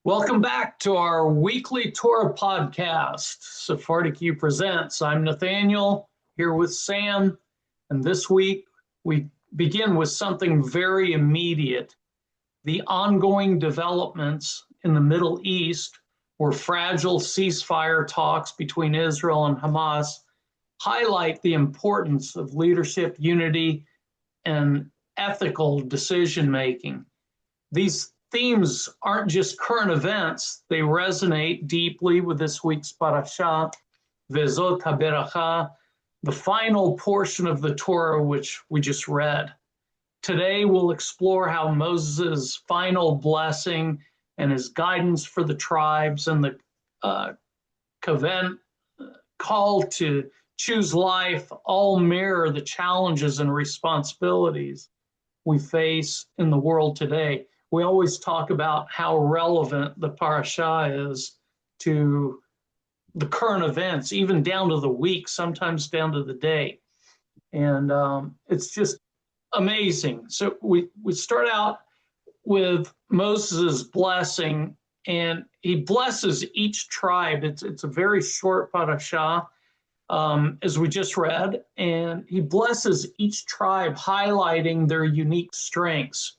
Welcome back to our weekly Torah podcast, Sephardic U Presents. I'm Nathaniel, here with Sam, and this week we begin with something very immediate. The ongoing developments in the Middle East, where fragile ceasefire talks between Israel and Hamas highlight the importance of leadership unity and ethical decision-making. These themes aren't just current events, they resonate deeply with this week's Parashat Vezot HaBerakhah, the final portion of the Torah which we just read. Today we'll explore how Moses' final blessing and his guidance for the tribes and the covenant call to choose life all mirror the challenges and responsibilities we face in the world today. We always talk about how relevant the parasha is to the current events, even down to the week, sometimes down to the day. And it's just amazing. So we start out with Moses' blessing, and he blesses each tribe. It's a very short parasha, as we just read, and he blesses each tribe, highlighting their unique strengths.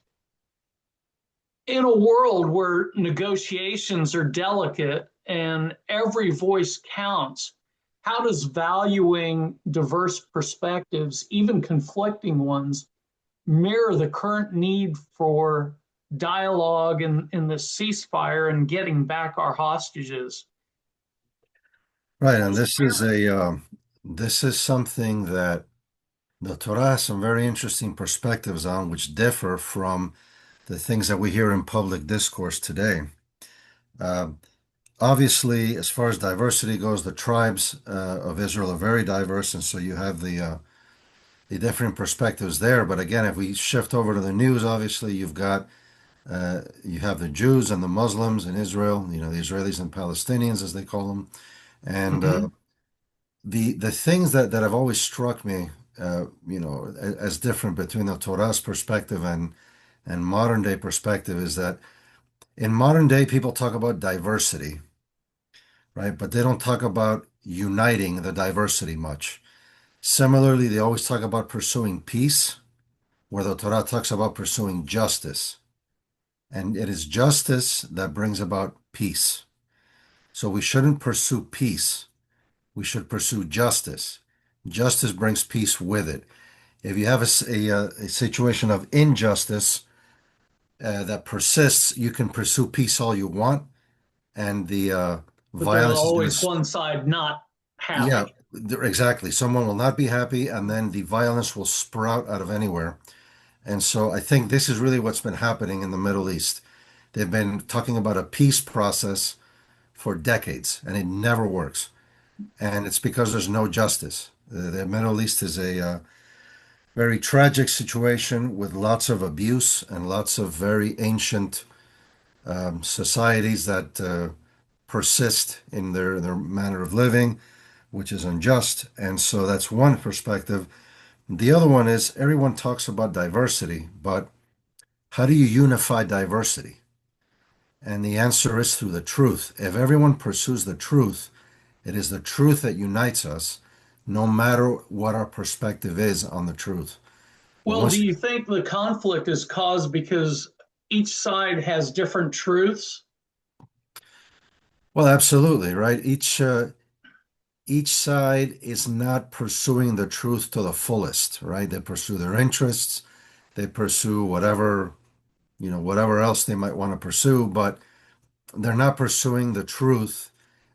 In a world where negotiations are delicate and every voice counts, how does valuing diverse perspectives, even conflicting ones, mirror the current need for dialogue in the ceasefire and getting back our hostages? Right, and this is something that the Torah has some very interesting perspectives on, which differ from the things that we hear in public discourse today. Uh, Obviously, as far as diversity goes, the tribes of Israel are very diverse, and so you have the different perspectives there. But again, if we shift over to the news, obviously you have the Jews and the Muslims in Israel, the Israelis and Palestinians, as they call them, and Mm-hmm. the things that have always struck me, as different between the Torah's perspective and modern day perspective is that in modern day people talk about diversity, right? But they don't talk about uniting the diversity much. Similarly, they always talk about pursuing peace, where the Torah talks about pursuing justice. And it is justice that brings about peace. So we shouldn't pursue peace. We should pursue justice. Justice brings peace with it. If you have a situation of injustice that persists, you can pursue peace all you want, and the But there's violence is going always to, one side not yeah, happy. exactly. Someone will not be happy, and then the violence will sprout out of anywhere. And so I think this is really what's been happening in the Middle East. They've been talking about a peace process for decades, and it never works. And it's because there's no justice. The Middle East is a very tragic situation with lots of abuse and lots of very ancient societies that persist in their manner of living, which is unjust. And so that's one perspective. The other one is everyone talks about diversity, but how do you unify diversity? And the answer is through the truth. If everyone pursues the truth, it is the truth that unites us, no matter what our perspective is on the truth. But Well, do once, you think the conflict is caused because each side has different truths? well, absolutely, right? Each side is not pursuing the truth to the fullest, right? They pursue their interests, they pursue whatever else they might want to pursue, but they're not pursuing the truth.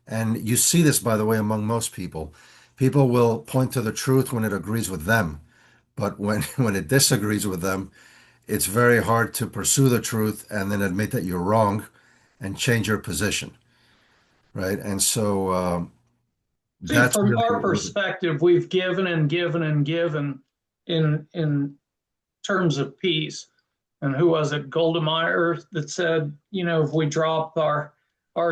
And you see this, by the way, among most people. People will point to the truth when it agrees with them, but when when it disagrees with them, it's very hard to pursue the truth and then admit that you're wrong and change your position, right? And so See, that's from really our what perspective, we've given and given and given in terms of peace. And who was it, Golda Meir, that said, if we drop our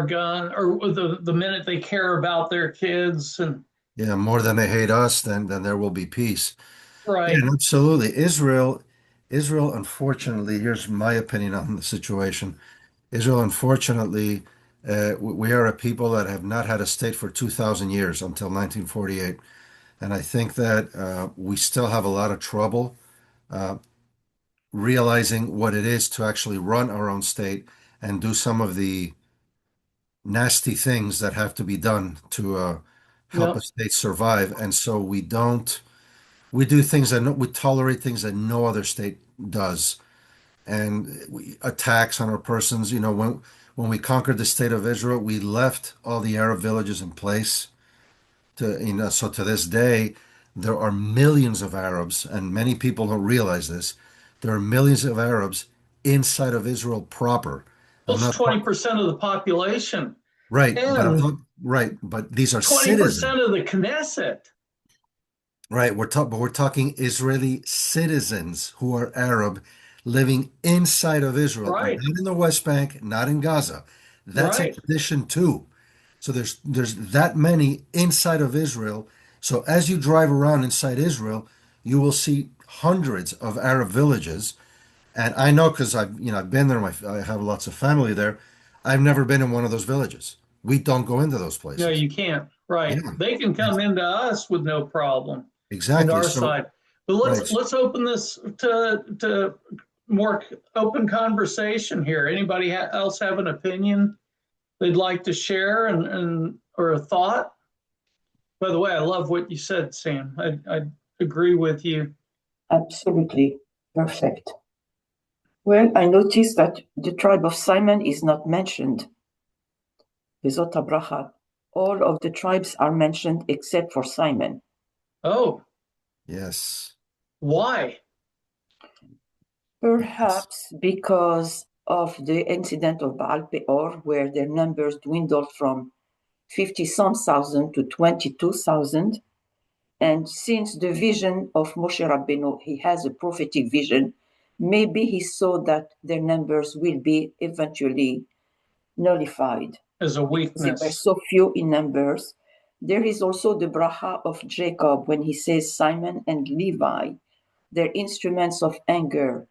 gun, or the minute they care about their kids, and yeah, more than they hate us, then there will be peace. Yeah, right. and absolutely. Israel, unfortunately, here's my opinion on the situation. Israel, unfortunately, we are a people that have not had a state for 2,000 years until 1948. And I think that we still have a lot of trouble uh, realizing what it is to actually run our own state and do some of the nasty things that have to be done to help a Yep. state survive. And so we do things that we tolerate things that no other state does. And attacks on our persons. When we conquered the state of Israel, we left all the Arab villages in place. So to this day, there are millions of Arabs, and many people don't realize this. There are millions of Arabs inside of Israel proper. I'm That's not talking 20% of the population right, but I'm and talking right, but these are citizens. 20% of the Knesset. Right, but we're talking Israeli citizens who are Arab living inside of Israel, not Right, in the West Bank, not in Gaza. That's a right. condition too. So there's that many inside of Israel. So as you drive around inside Israel, you will see hundreds of Arab villages. And I know because I've been there. I have lots of family there. I've never been in one of those villages. We don't go into those No, places. you can't. Right. Yeah, They can come into us with no problem, into exactly. our So side. But right. let's open this to more open conversation here. Anybody else have an opinion they'd like to share and or a thought? By the way, I love what you said, Sam. I agree with you. Absolutely perfect. Well, I noticed that the tribe of Simon is not mentioned. Vezot HaBerakhah. All of the tribes are mentioned except for Simon. Oh, Yes. why? Perhaps because of the incident of Baal Peor, where their numbers dwindled from 50 some thousand to 22,000. And since the vision of Moshe Rabbeinu, he has a prophetic vision, maybe he saw that their numbers will be eventually nullified As a because they were weakness. so few in numbers. There is also the bracha of Jacob when he says Simon and Levi, they're instruments of anger.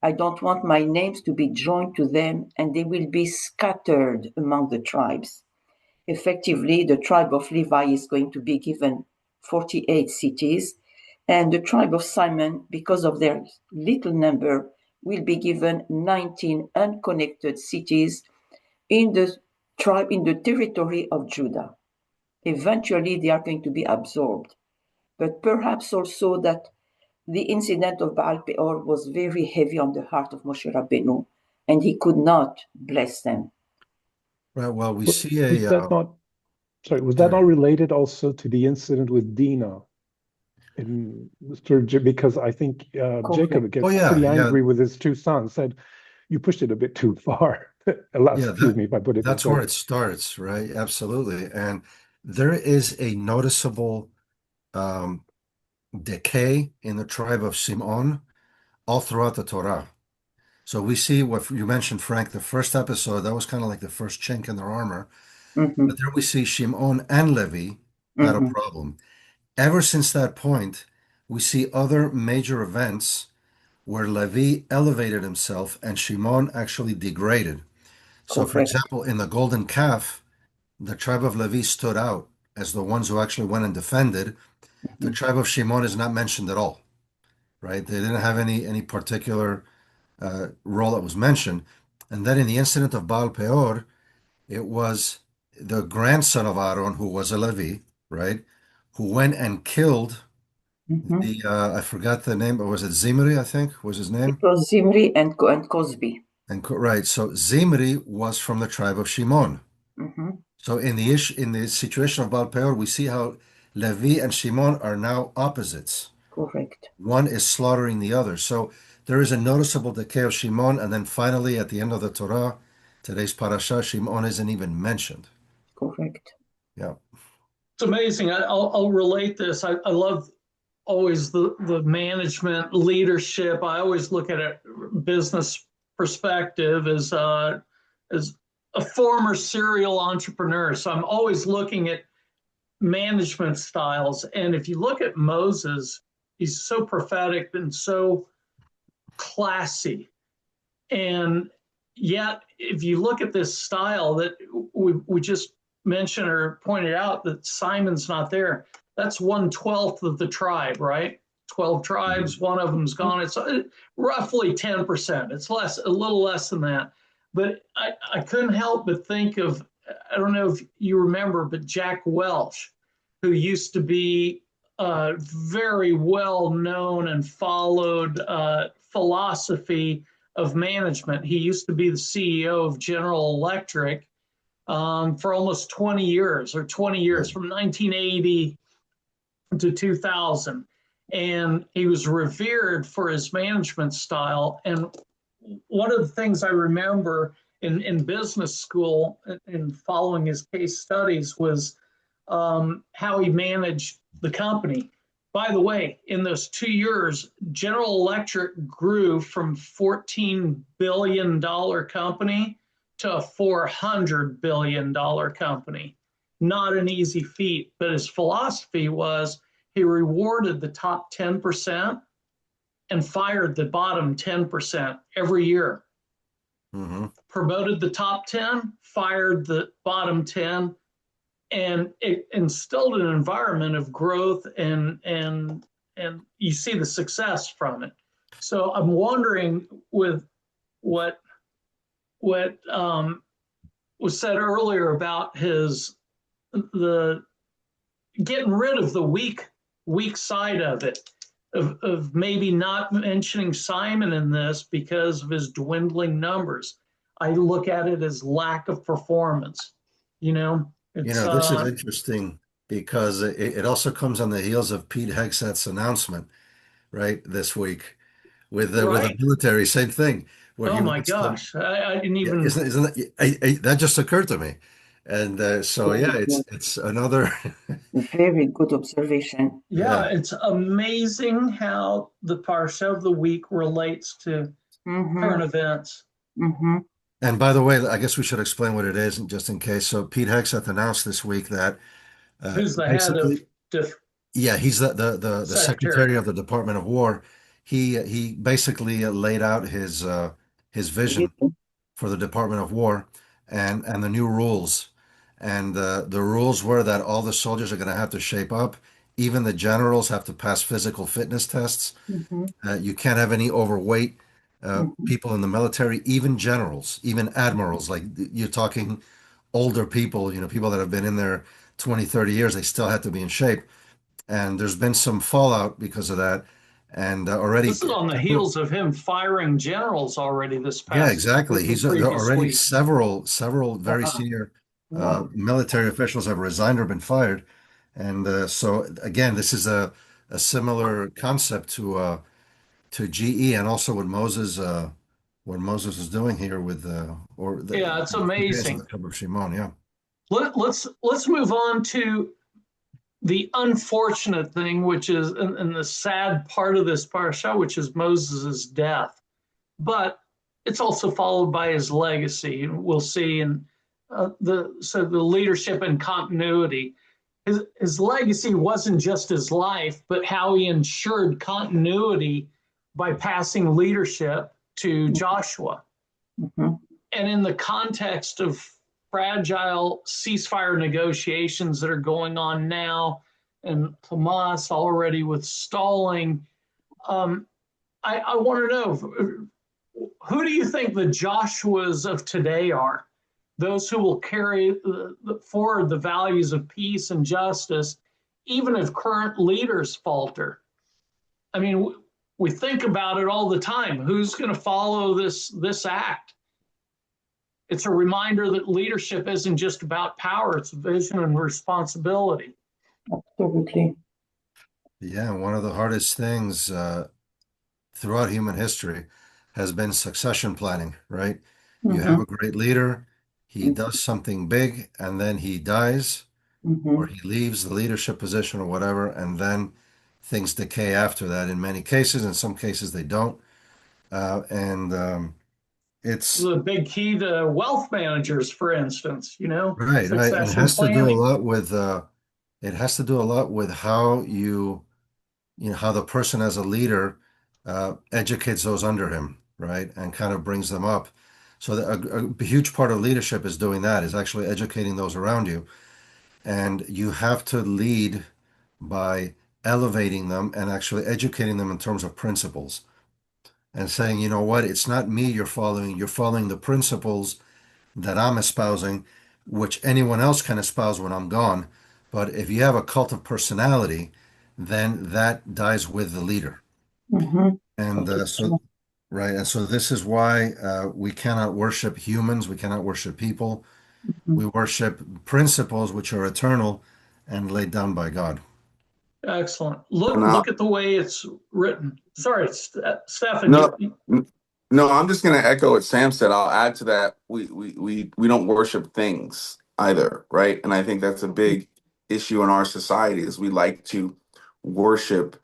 I don't want my names to be joined to them, and they will be scattered among the tribes. Effectively, the tribe of Levi is going to be given 48 cities, and the tribe of Simon, because of their little number, will be given 19 unconnected cities in the territory of Judah. Eventually, they are going to be absorbed. But perhaps also that the incident of Baal Peor was very heavy on the heart of Moshe Rabbeinu, and he could not bless them. Right. Well, we W- see Was a that not, sorry, was that sorry. not related also to the incident with Dinah in because I think Jacob Correct. Oh gets yeah, pretty yeah, angry with his two sons, said, you pushed it a bit too far. yeah. Excuse me if I put it this That's where way. it starts, right? Absolutely. And there is a noticeable um, decay in the tribe of Shimon all throughout the Torah. So we see what you mentioned, Frank, the first episode, that was kind of like the first chink in their armor. Mm-hmm. But there we see Shimon and Levi had a Mm-hmm. problem. Ever since that point, we see other major events where Levi elevated himself and Shimon actually degraded. So, for Correct. example, in the Golden Calf, the tribe of Levi stood out as the ones who actually went and defended. The Mm-hmm. tribe of Shimon is not mentioned at all, right? They didn't have any particular role that was mentioned. And then in the incident of Baal Peor, it was the grandson of Aaron, who was a Levi, right, who went and killed Mm-hmm. the I forgot the name, but was it Zimri? I think was his It name. was Zimri and Cosby. Right, so Zimri was from the tribe of Shimon. Mm-hmm. So in the situation of Baal Peor, we see how Levi and Shimon are now opposites. Correct. One is slaughtering the other. So there is a noticeable decay of Shimon, and then finally at the end of the Torah, today's parasha, Shimon isn't even mentioned. Correct. Yeah. It's amazing. I'll relate this. I love always the management leadership. I always look at a business perspective as a former serial entrepreneur. So I'm always looking at management styles. And if you look at Moses, he's so prophetic and so classy. And yet, if you look at this style that we just mentioned or pointed out that Simon's not there, that's 1/12 of the tribe, right? 12 tribes, one of them's gone. It's roughly 10%. It's less, a little less than that. But I couldn't help but think of, I don't know if you remember, but Jack Welch, who used to be very well known and followed philosophy of management. He used to be the CEO of General Electric for almost 20 years, or 20 years, from 1980 to 2000. And he was revered for his management style. And one of the things I remember in business school and following his case studies was how he managed the company. By the way, in those 2 years, General Electric grew from $14 billion company to a $400 billion company. Not an easy feat, but his philosophy was he rewarded the top 10% and fired the bottom 10% every year. Mm-hmm. Promoted the top 10, fired the bottom 10, and it instilled an environment of growth, and you see the success from it. So I'm wondering, with what was said earlier about the getting rid of the weak side of it, of maybe not mentioning Simon in this because of his dwindling numbers. I look at it as lack of performance. This is interesting because it also comes on the heels of Pete Hegseth's announcement, right, this week with the military, same thing. Oh my gosh, I didn't even. Yeah, isn't that just occurred to me, and it's another very good observation. Yeah, it's amazing how the Parsha of the week relates to current events. Mm-hmm. And by the way, I guess we should explain what it is, just in case. So Pete Hegseth announced this week that who's the head of he's the Secretary of the Department of War. He basically laid out his vision for the Department of War and the new rules. And the rules were that all the soldiers are going to have to shape up. Even the generals have to pass physical fitness tests. Mm-hmm. You can't have any overweight people in the military, even generals, even admirals. Like, you're talking older people, people that have been in there 20, 30 years, they still have to be in shape. And there's been some fallout because of that. And already, this is on the heels of him firing generals already this past. Yeah, exactly. There are already several very senior military officials have resigned or been fired. And so again, this is a similar concept to GE, and also what Moses is doing here with it's amazing. Shimon, yeah. Let's move on to the unfortunate thing, which is, and the sad part of this parasha, which is Moses' death. But it's also followed by his legacy, and we'll see. And the leadership and continuity. His legacy wasn't just his life, but how he ensured continuity by passing leadership to Joshua. Mm-hmm. And in the context of fragile ceasefire negotiations that are going on now, and Hamas already with stalling, I want to know, who do you think the Joshuas of today are? Those who will carry forward the values of peace and justice, even if current leaders falter. I mean, we think about it all the time. Who's going to follow this act? It's a reminder that leadership isn't just about power, it's vision and responsibility. Absolutely. Yeah, one of the hardest things throughout human history has been succession planning, right? Mm-hmm. You have a great leader, he does something big, and then he dies, or he leaves the leadership position or whatever, and then things decay after that in many cases. In some cases, they don't. It's the big key to wealth managers, for instance, right. And it has to do a lot with how how the person as a leader educates those under him, right, and kind of brings them up. So a huge part of leadership is doing that, is actually educating those around you. And you have to lead by elevating them and actually educating them in terms of principles and saying, you know what, it's not me you're following the principles that I'm espousing, which anyone else can espouse when I'm gone. But if you have a cult of personality, then that dies with the leader. Mm-hmm. And right. And so this is why we cannot worship humans. We cannot worship people. Mm-hmm. We worship principles which are eternal and laid down by God. Excellent. And Look at the way it's written. Sorry, Stefan. no, no, I'm just going to echo what Sam said. I'll add to that. We don't worship things either, right? And I think that's a big issue in our society is we like to worship.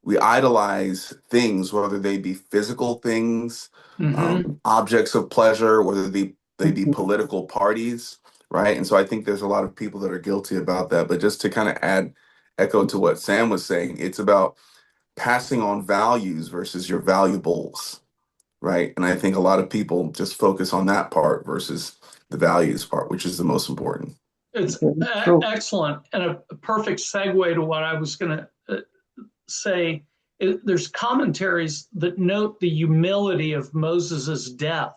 We idolize things, whether they be physical things, objects of pleasure, whether they be political parties, right? And so I think there's a lot of people that are guilty about that. But just to kind of echo to what Sam was saying, it's about passing on values versus your valuables, right? And I think a lot of people just focus on that part versus the values part, which is the most important. It's excellent and a perfect segue to what I was going to say. There's commentaries that note the humility of Moses's death.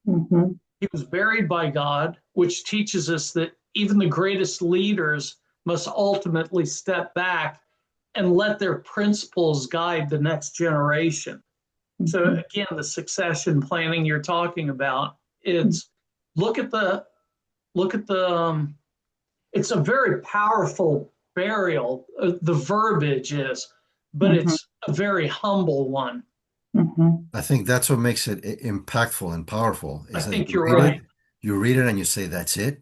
Mm-hmm. He was buried by God, which teaches us that even the greatest leaders must ultimately step back and let their principles guide the next generation. Mm-hmm. So again, the succession planning you're talking about, it's look at the it's a very powerful burial. The verbiage is, but it's a very humble one. I think that's what makes it impactful and powerful. I think you're right. You read it and you say, that's it?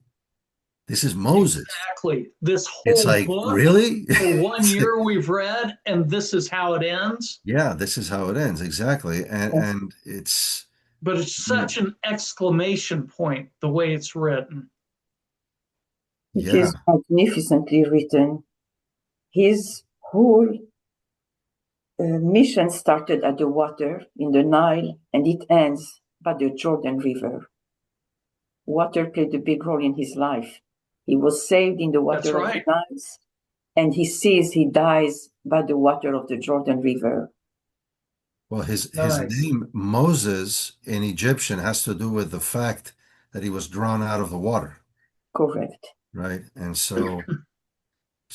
This is Moses. Exactly. This whole it's like, book, really? For 1 year we've read, and this is how it ends? Yeah, this is how it ends, exactly. And it's... But it's such an exclamation point, the way it's written. It is magnificently written. His whole mission started at the water in the Nile, and it ends by the Jordan River. Water played a big role in his life. He was saved in the water of the Nile, and he dies by the water of the Jordan River. Well, his name, Moses, in Egyptian, has to do with the fact that he was drawn out of the water. Correct. Right. And so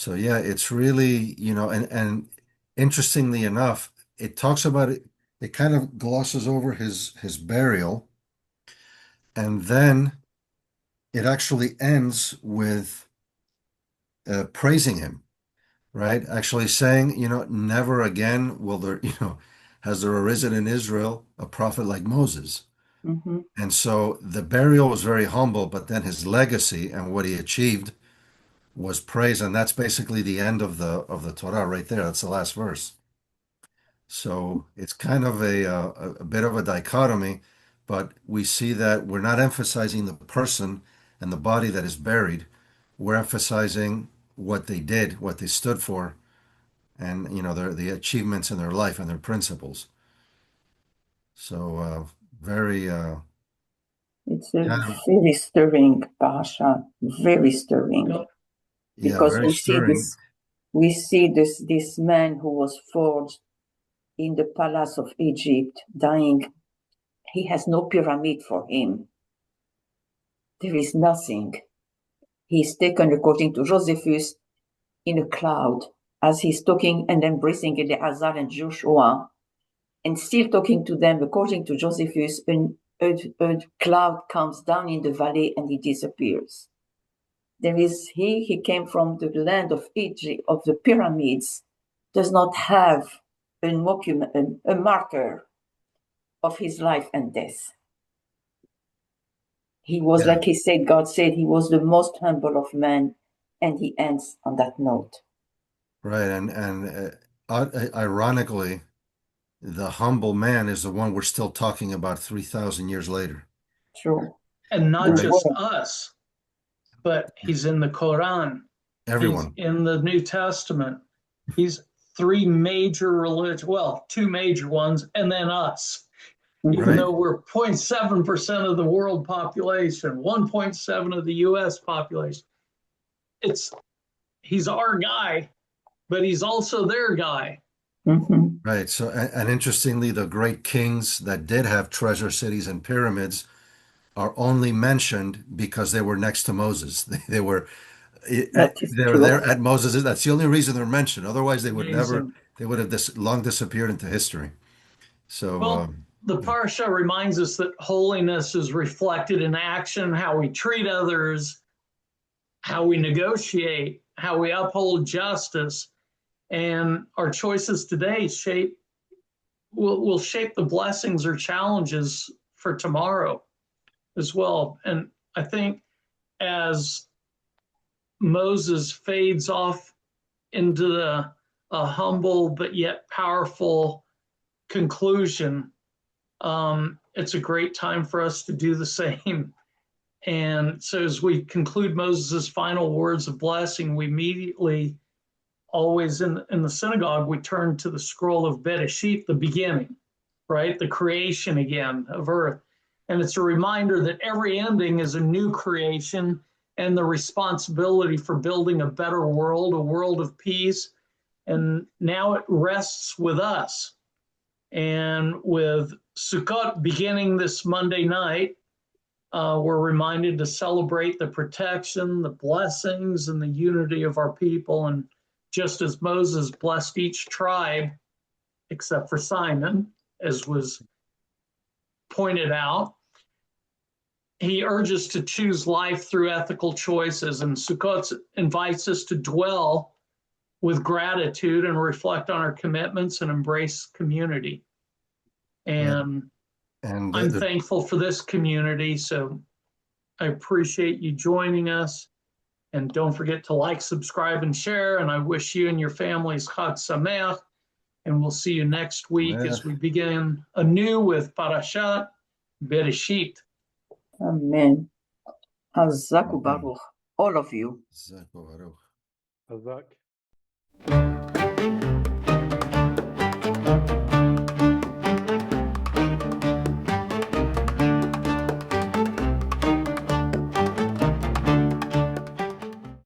yeah, it's really, and interestingly enough, it talks about it, it kind of glosses over his burial, and then it actually ends with praising him, right? Actually saying, never again will there, has there arisen in Israel a prophet like Moses. Mm-hmm. And so the burial was very humble, but then his legacy and what he achieved was praise, and that's basically the end of the Torah right there. That's the last verse. So it's kind of a bit of a dichotomy, but we see that we're not emphasizing the person and the body that is buried. We're emphasizing what they did, what they stood for, and the achievements in their life and their principles. So very. It's a very stirring parasha, very stirring. Yeah, because very we see this man who was forged in the palace of Egypt, dying. He has no pyramid for him. There is nothing. He's taken, according to Josephus, in a cloud as he's talking and embracing Eleazar and Joshua, and still talking to them. According to Josephus, a cloud comes down in the valley and he disappears. He came from the land of Egypt, of the pyramids, does not have a marker of his life and death. He was, like he said, God said, he was the most humble of men, and he ends on that note. Right, and ironically, the humble man is the one we're still talking about 3,000 years later. True. And not just us, but he's in the Quran. Everyone. He's in the New Testament. He's 3 major religions, well, 2 major ones, and then us. even Right. though we're 0.7% of the world population, 1.7 of the US population. He's our guy, but he's also their guy. Mhm. Right. So, and interestingly, the great kings that did have treasure cities and pyramids are only mentioned because they were next to Moses. They were That is they were true. there at Moses. That's the only reason they're mentioned. Otherwise, they would never. Amazing. They would have long disappeared into history. So, Well, the Parsha reminds us that holiness is reflected in action, how we treat others, how we negotiate, how we uphold justice. And our choices today will shape the blessings or challenges for tomorrow as well. And I think as Moses fades off into a humble but yet powerful conclusion, it's a great time for us to do the same. And so as we conclude Moses' final words of blessing, we immediately, always in the synagogue, we turn to the scroll of Bereshit, the beginning, right? The creation again of earth. And it's a reminder that every ending is a new creation and the responsibility for building a better world, a world of peace. And now it rests with us. And with Sukkot beginning this Monday night, we're reminded to celebrate the protection, the blessings, and the unity of our people. And just as Moses blessed each tribe, except for Simon, as was pointed out, he urges to choose life through ethical choices. And Sukkot invites us to dwell with gratitude and reflect on our commitments and embrace community. And I'm thankful for this community. So I appreciate you joining us. And don't forget to like, subscribe, and share. And I wish you and your families Chag Sameach. And we'll see you next week as we begin anew with Parashat Bereshit. Amen. Hazak u'baruch, all of you. Hazak u'baruch. Hazak.